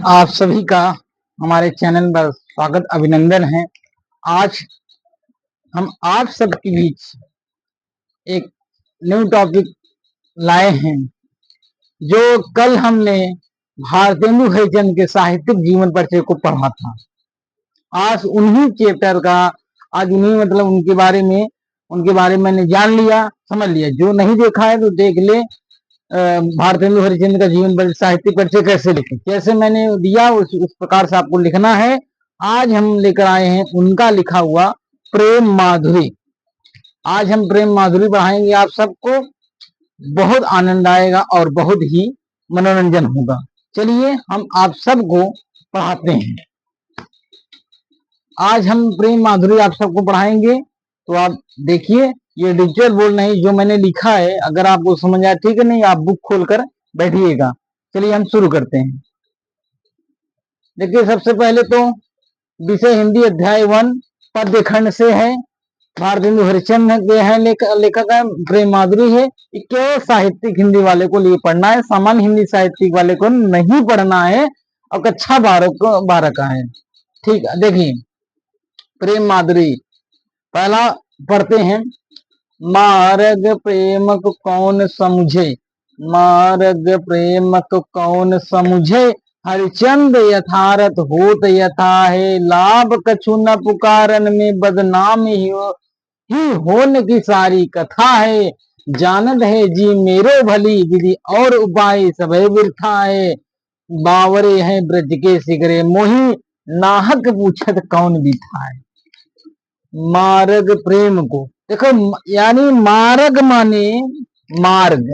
आप सभी का हमारे चैनल पर स्वागत अभिनंदन है। आज हम आप सबके बीच एक न्यू टॉपिक लाए हैं जो कल हमने भारतेंदु हरिचंद के साहित्यिक जीवन परिचय को पढ़ा था। आज उन्हीं चैप्टर का मतलब उनके बारे में मैंने जान लिया, समझ लिया। जो नहीं देखा है तो देख ले। भारतेंदु हरिचंद का जीवन परिचय, साहित्यिक परिचय कैसे लिखें, जैसे मैंने दिया उस प्रकार से आपको लिखना है। आज हम लेकर आए हैं उनका लिखा हुआ प्रेम माधुरी। आज हम प्रेम माधुरी पढ़ाएंगे आप सबको। बहुत आनंद आएगा और बहुत ही मनोरंजन होगा। चलिए हम आप सबको पढ़ाते हैं। आज हम प्रेम माधुरी आप सबको पढ़ाएंगे, तो आप देखिए। ये डिजिटल बोर्ड नहीं, जो मैंने लिखा है अगर आपको समझ आए ठीक है, नहीं आप बुक खोलकर बैठिएगा। चलिए हम शुरू करते हैं। देखिए सबसे पहले तो विषय हिंदी अध्याय 1 पद्य खंड से है। भारतेंदु हरिचंद के हैं लेखक है, प्रेम माधुरी है। केवल साहित्यिक हिंदी वाले को लिए पढ़ना है, सामान्य हिंदी साहित्यिक वाले को नहीं पढ़ना है। और कक्षा 12 का है। ठीक है, देखिए प्रेम माधुरी पहला पढ़ते हैं। मार्ग प्रेम को कौन समझे, मार्ग प्रेम को कौन समझे, हरिचंद यथारथ होत यथा है, लाभ कछु न पुकारन में बदनाम ही होने की सारी कथा है, जानत है जी मेरो भली विधि और उपाय सब वृथा है, बावरे हैं ब्रज के सिगरे मोही नाहक पूछत कौन बिठा है। मार्ग प्रेम को देखो, यानी मार्ग माने मार्ग,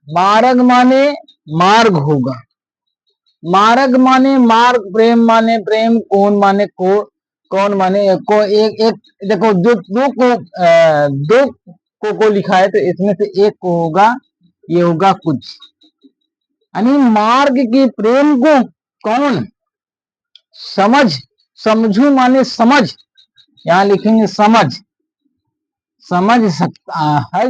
मार्ग माने मार्ग होगा, मार्ग माने मार्ग, प्रेम माने प्रेम, कौन माने कौन माने को। एक देखो दो को लिखा है तो इसमें से एक को होगा, ये होगा कुछ। यानी मार्ग के प्रेम को कौन समझू माने समझ, यहां लिखेंगे समझ सकता है,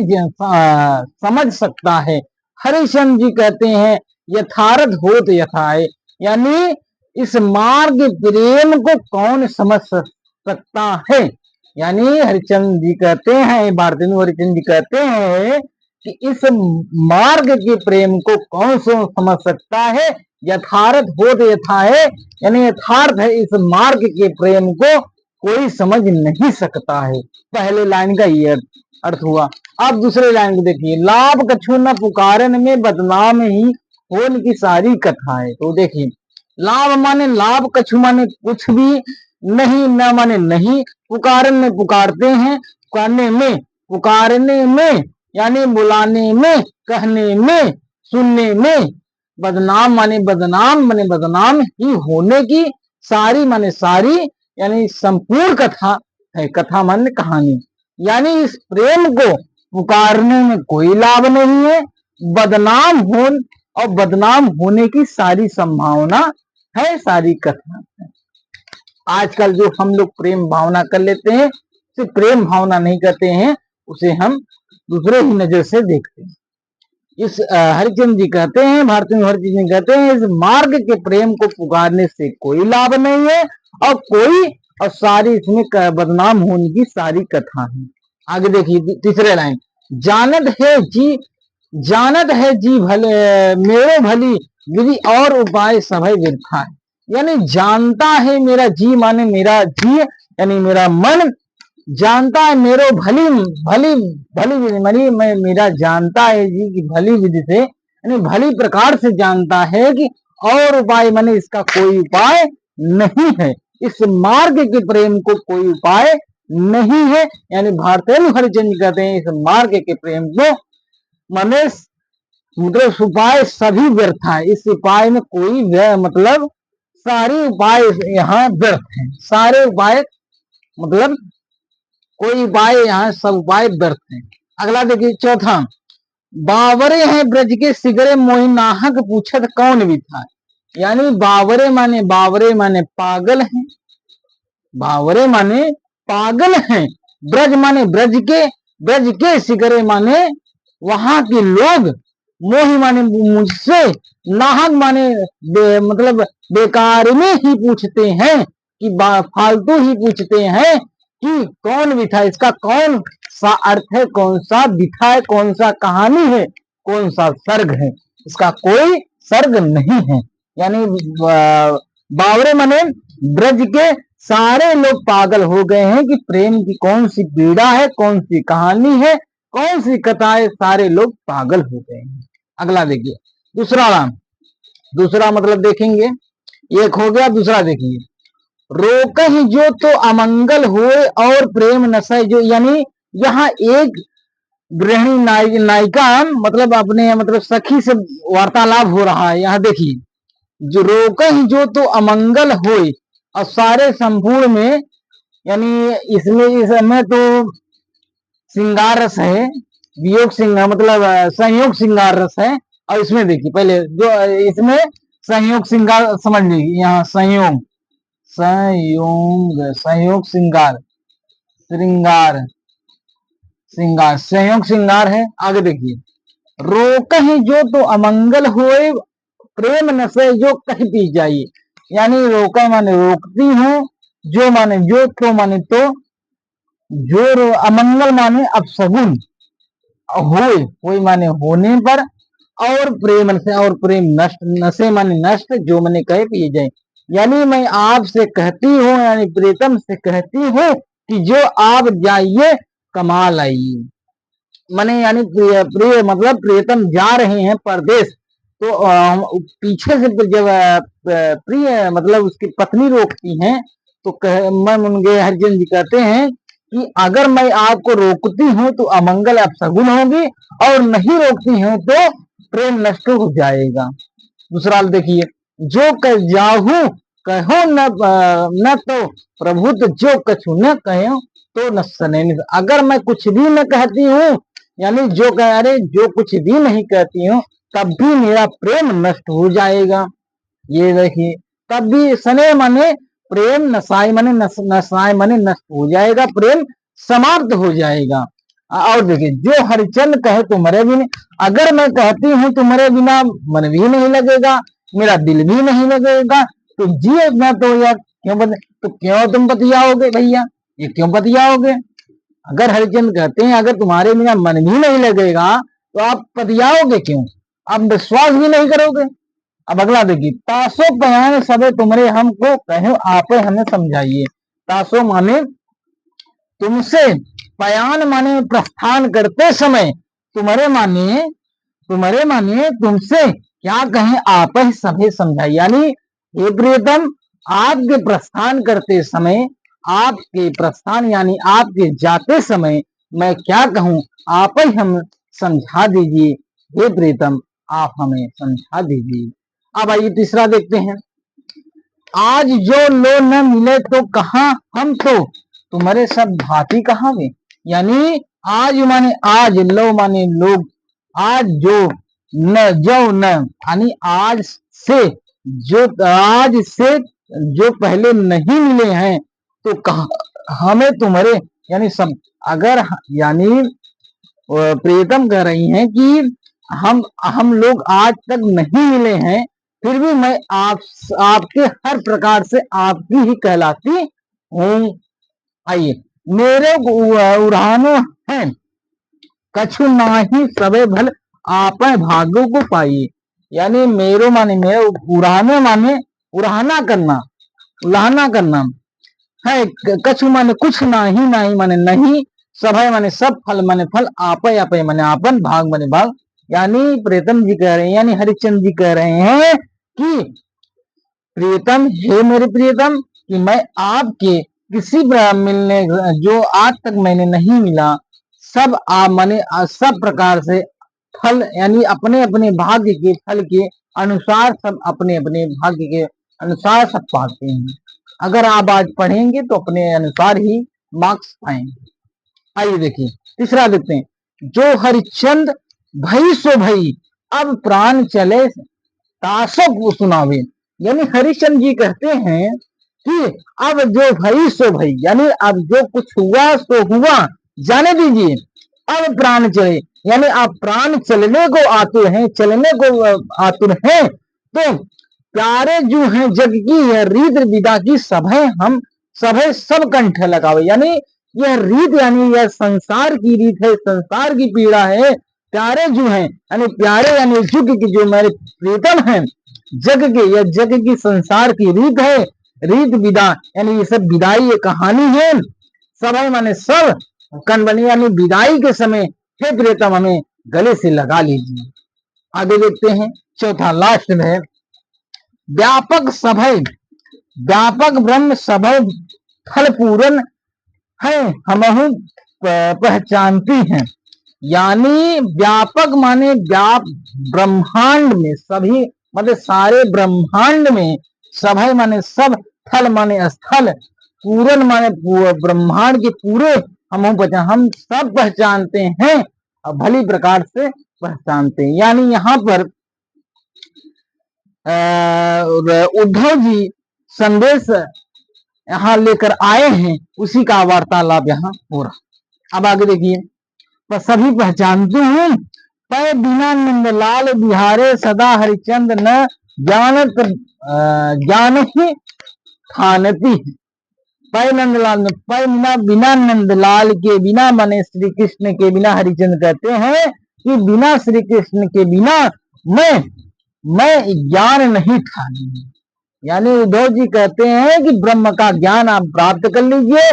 समझ सकता है। हरिचंद जी कहते हैं यथार्थ होत यथा है, यानी इस मार्ग प्रेम को कौन समझ सकता है। यानी हरिचंद जी कहते हैं, भारतेंदु हरिचंद जी कहते हैं कि इस मार्ग के प्रेम को कौन समझ सकता है। यथार्थ होत यथा है, यानी यथार्थ है इस मार्ग के प्रेम को कोई समझ नहीं सकता है। पहले लाइन का ये अर्थ हुआ। अब दूसरे लाइन को देखिए। लाभ कछु न पुकारन में बदनाम ही होन की सारी कथा है। तो देखिए लाभ माने लाभ, कछु माने कुछ भी, नहीं न माने नहीं, पुकारन में पुकारते हैं, पुकारने में यानी बुलाने में, कहने में, सुनने में, बदनाम माने बदनाम ही होने की सारी माने सारी, यानी संपूर्ण कथा है। कथा माने कहानी, यानी इस प्रेम को पुकारने में कोई लाभ नहीं है, बदनाम होने की सारी संभावना है, सारी कथा है। आजकल जो हम लोग प्रेम भावना कर लेते हैं, सिर्फ प्रेम भावना नहीं करते हैं, उसे हम दूसरे ही नजर से देखते हैं। इस हरिचंद जी कहते हैं, भारतेंदु हरिचंद जी कहते हैं, इस मार्ग के प्रेम को पुकारने से कोई लाभ नहीं है और सारी इसमें बदनाम होने की सारी कथा है। आगे देखिए तीसरे लाइन। जानत है जी भले मेरो भली विधि और उपाय सभय व्यर्था है, यानी जानता है मेरा जी माने मेरा जी, यानी मेरा मन जानता है मेरो भली विधि, मैं मेरा जानता है जी की भली विधि से, यानी भली प्रकार से जानता है कि और उपाय माने इसका कोई उपाय नहीं है। इस मार्ग के प्रेम को कोई उपाय नहीं है, यानी भारतेंदु हरिचंद कहते हैं इस मार्ग के प्रेम को माने मतलब उपाय सभी व्यर्थ है। इस उपाय में कोई मतलब सारे उपाय यहाँ व्यर्थ हैं, सारे उपाय मतलब कोई उपाय यहाँ सब उपाय व्यर्थ हैं। अगला देखिए चौथा। बावरे हैं ब्रज के सिगरे मोहि नाहक पूछत कौन बिथा, यानी बावरे माने पागल हैं, बावरे माने पागल हैं, ब्रज माने ब्रज के सिगरे माने वहां के लोग, मोहि माने मुझसे, नाहक माने मतलब बेकार में ही पूछते हैं कि फालतू ही पूछते हैं कि कौन विधा, इसका कौन सा अर्थ है, कौन सा विधा है, कौन सा कहानी है, कौन सा सर्ग है, इसका कोई सर्ग नहीं है। यानी बावरे माने ब्रज के सारे लोग पागल हो गए हैं कि प्रेम की कौन सी पीड़ा है, कौन सी कहानी है, कौन सी कथा है, सारे लोग पागल हो गए हैं। अगला देखिए दूसरा मतलब देखेंगे, एक हो गया, दूसरा देखिए, रोकहि जो तो अमंगल हुए और प्रेम नशे जो, यानी यहाँ एक गृहिणी नायिका मतलब अपने मतलब सखी से वार्तालाप हो रहा है। यहाँ देखिए, जो रोकहि जो तो अमंगल होए, और सारे संपूर्ण में, यानी इसमें इसमें तो श्रृंगार रस है, वियोग श्रृंगार मतलब संयोग श्रृंगार रस है। और इसमें देखिए पहले जो इसमें संयोग श्रृंगार समझ लीजिए, यहाँ संयोग संयोग संयोग श्रृंगार श्रृंगार श्रृंगार संयोग श्रृंगार है। आगे देखिए, रोकहि जो तो अमंगल होए, प्रेम नशे जो कहीं पी जाइए, यानी रोका माने रोकती हूँ, जो माने जो, तो माने तो, जो अमंगल माने अपशगुन, होए माने होने पर, और प्रेम से, और प्रेम नष्ट, नशे माने नष्ट, जो मैंने कहे पिए जाए। यानी मैं आपसे कहती हूँ, यानी प्रीतम से कहती हूँ कि जो आप जाइए कमा लाइए। माने यानी प्रिय मतलब प्रियतम जा रहे हैं परदेश, तो पीछे से जब प्रिय मतलब उसकी पत्नी रोकती हैं, तो मैं मुनगे हरिजन जी कहते हैं कि अगर मैं आपको रोकती हूँ तो अमंगल अपशगुन होगी, और नहीं रोकती हूँ तो प्रेम नष्ट हो जाएगा। दूसरा देखिए, जो कह जाहू कहो न तो प्रभु, तो जो कछु न कहो तो न सने। अगर मैं कुछ भी न कहती हूँ, यानी जो कह, अरे जो कुछ भी नहीं कहती हूँ, तब भी मेरा प्रेम नष्ट हो जाएगा। ये देखिए, तब भी सने माने प्रेम, नसाई माने नसाई माने नष्ट हो जाएगा, प्रेम समाप्त हो जाएगा। और देखिए, जो हरिचंद कहे तुम्हारे बिना, अगर मैं कहती हूँ तुम्हारे बिना मन भी नहीं लगेगा, मेरा दिल भी नहीं लगेगा, तो जिए ना तो यार तो क्यों तुम बतियाओगे भैया, ये क्यों बतियाओगे? अगर हरिचंद कहते हैं अगर तुम्हारे बिना मन भी नहीं लगेगा तो आप बतियाओगे क्यों, आप विश्वास भी नहीं करोगे। अब अगला देखिए, तासो पयान सबे तुमरे हमको कहो आप हमें समझाइए। तासो माने तुमसे, पयान माने प्रस्थान करते समय, तुम्हारे माने तुमसे क्या कहें आप ही सभी समझाइए। यानी हे प्रियतम, आपके प्रस्थान करते समय, आपके प्रस्थान यानी आपके जाते समय मैं क्या कहूं, आप ही हम समझा दीजिए। हे प्रीतम, आप हमें समझा दीजिए। अब आइए तीसरा देखते हैं, आज जो लो न मिले तो कहा हम तो तुम्हारे सब भांति कहा वे। यानी आज माने आज, लो माने लोग, आज जो, न जो न, यानी आज से जो पहले नहीं मिले हैं तो कहा हमें तुम्हारे, यानी सब, अगर यानी प्रीतम कह रही हैं कि हम लोग आज तक नहीं मिले हैं, फिर भी मैं आपके हर प्रकार से आपकी ही कहलाती हूँ। आइए, मेरे उड़ानो है कछु नाही सबे भल आप भागो को पाइए। यानी मेरो माने मेरे उड़ाने माने उड़ाना करना, उड़ाना करना है, कछु माने कुछ नाही, नाही माने नहीं, सब है माने सब, फल माने फल, आप माने आपन, भाग माने भाग। यानी प्रीतम जी कह रहे हैं, यानी हरिश्चंद्र जी कह रहे हैं कि प्रियतम, हे मेरे प्रियतम, कि मैं आपके किसी मिलने जो आज तक मैंने नहीं मिला, सब आप माने सब प्रकार से फल, यानी अपने अपने भाग्य के फल के अनुसार, सब अपने अपने भाग्य के अनुसार सब पाते हैं। अगर आप आज पढ़ेंगे तो अपने अनुसार ही मार्क्स पाएंगे। आइए देखिए, तीसरा देखते हैं, जो हरिश्चंद भई सो भई, अब प्राण चले तासो सुनावे। यानी हरिश्चंद्र जी कहते हैं कि अब जो भई सो भई, यानी अब जो कुछ हुआ सो हुआ, जाने दीजिए, अब प्राण चले, यानी आप प्राण चलने को आतुर हैं, चलने को आतुर हैं। तो प्यारे जो हैं जग की है रीत विदा की सभे हम सभे सब कंठ लगावे, यानी यह रीत यानी यह संसार की रीत है, संसार की पीड़ा है। प्यारे जो हैं यानी प्यारे यानी जुग की जो मेरे प्रीतम हैं, जग के यह जग की संसार की रीत है, रीत विदा यानी ये सब विदाई ये कहानी है। सभे माने सब कनबनी यानी विदाई के समय हे प्रियतम हमें गले से लगा लीजिए। आगे देखते हैं चौथा लास्ट में, व्यापक सभय व्यापक ब्रह्म सभय फल पूरन है हमहु पहचानती हैं। यानी व्यापक माने ब्रह्मांड में सभी मतलब सारे ब्रह्मांड में, सभय माने सब, थल माने स्थल, पूरन माने ब्रह्मांड के पूरे हम सब पहचानते हैं और भली प्रकार से पहचानते हैं। यानी यहाँ पर उद्धव जी संदेश यहाँ लेकर आए हैं, उसी का वार्तालाप यहाँ हो रहा। अब आगे देखिए, पर सभी पहचानते हैं पै बिना नंदलाल बिहारे सदा हरिचंद न जानत ज्ञान ही थानती है। पै नंदलाल में पै बिना नंदलाल के बिना माने श्री कृष्ण के बिना, हरिचंद कहते हैं कि बिना श्री कृष्ण के बिना मैं ज्ञान नहीं था। यानी उद्धव जी कहते हैं कि ब्रह्म का ज्ञान आप प्राप्त कर लीजिए,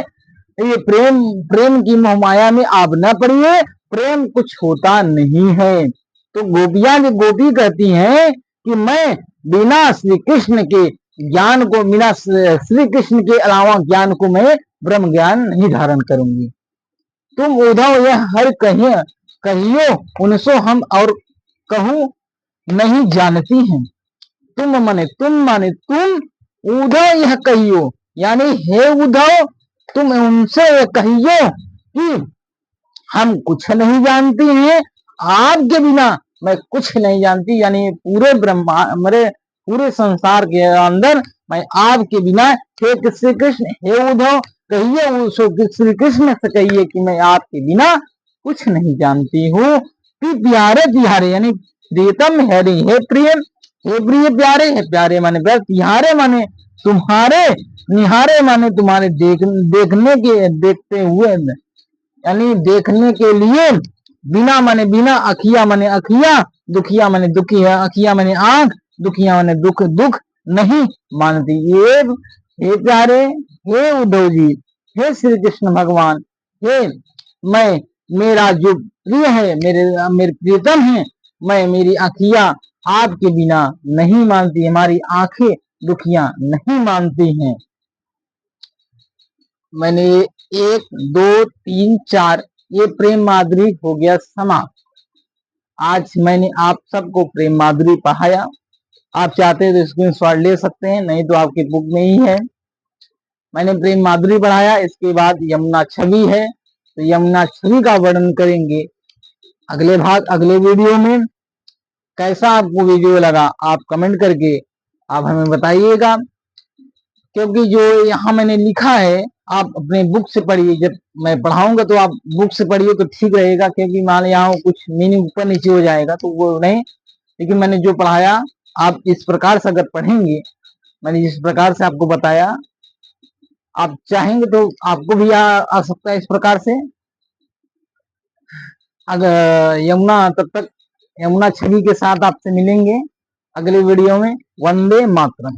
ये प्रेम की मोहमाया में आप न पड़िए, प्रेम कुछ होता नहीं है। तो गोपी कहती हैं कि मैं बिना श्री कृष्ण के ज्ञान को, बिना श्री कृष्ण के अलावा ज्ञान को मैं ब्रह्म ज्ञान नहीं धारण करूंगी। तुम उद्धव यह हर कहियो उनसो हम और कहूं नहीं जानती हैं। तुम माने तुम उद्धव यह कहियो, यानी हे उद्धव तुम उनसे कहियो कि हम कुछ नहीं जानती हैं, आपके बिना मैं कुछ नहीं जानती। यानी पूरे ब्रह्मा मेरे पूरे संसार के अंदर मैं आपके बिना, हे श्री कृष्ण हे उद्धव कहिए श्री कृष्ण से कहिए कि मैं आपके बिना कुछ नहीं जानती हूँ। प्यारे यानी प्रियतम है रे, हे प्रिय, हे प्रिय प्यारे, हे प्यारे माने बस, प्यारे माने तुम्हारे, निहारे माने तुम्हारे देखने के देखते हुए, यानी देखने के लिए, बिना माने बिना, अखिया माने अखिया, दुखिया माने दुखी है, अखिया माने आंख, दुखिया माने दुख नहीं मानती। ये हे प्यारे, हे उद्धव जी, हे श्री कृष्ण भगवान, हे मैं मेरा जो प्रिय है, मेरे प्रियतम है, मैं मेरी अखिया आपके बिना नहीं मानती, हमारी आंखें दुखिया नहीं मानती हैं। मैंने 1 2 3 4 ये प्रेम माधुरी हो गया समाप्त। आज मैंने आप सबको प्रेम माधुरी पढ़ाया। आप चाहते हैं तो स्क्रीनशॉट ले सकते हैं, नहीं तो आपकी बुक में ही है। मैंने प्रेम माधुरी पढ़ाया, इसके बाद यमुना छवि है, तो यमुना छवि का वर्णन करेंगे अगले अगले वीडियो में। कैसा आपको वीडियो लगा आप कमेंट करके आप हमें बताइएगा, क्योंकि जो यहाँ मैंने लिखा है आप अपने बुक से पढ़िए। जब मैं पढ़ाऊंगा तो आप बुक से पढ़िए तो ठीक रहेगा, क्योंकि मान लो यहाँ कुछ मीनिंग ऊपर नीचे हो जाएगा तो वो नहीं। लेकिन मैंने जो पढ़ाया आप इस प्रकार से अगर पढ़ेंगे, मैंने जिस प्रकार से आपको बताया, आप चाहेंगे तो आपको भी आ सकता है इस प्रकार से। अगर तब तक यमुना छवि के साथ आपसे मिलेंगे अगले वीडियो में। वंदे मातरम।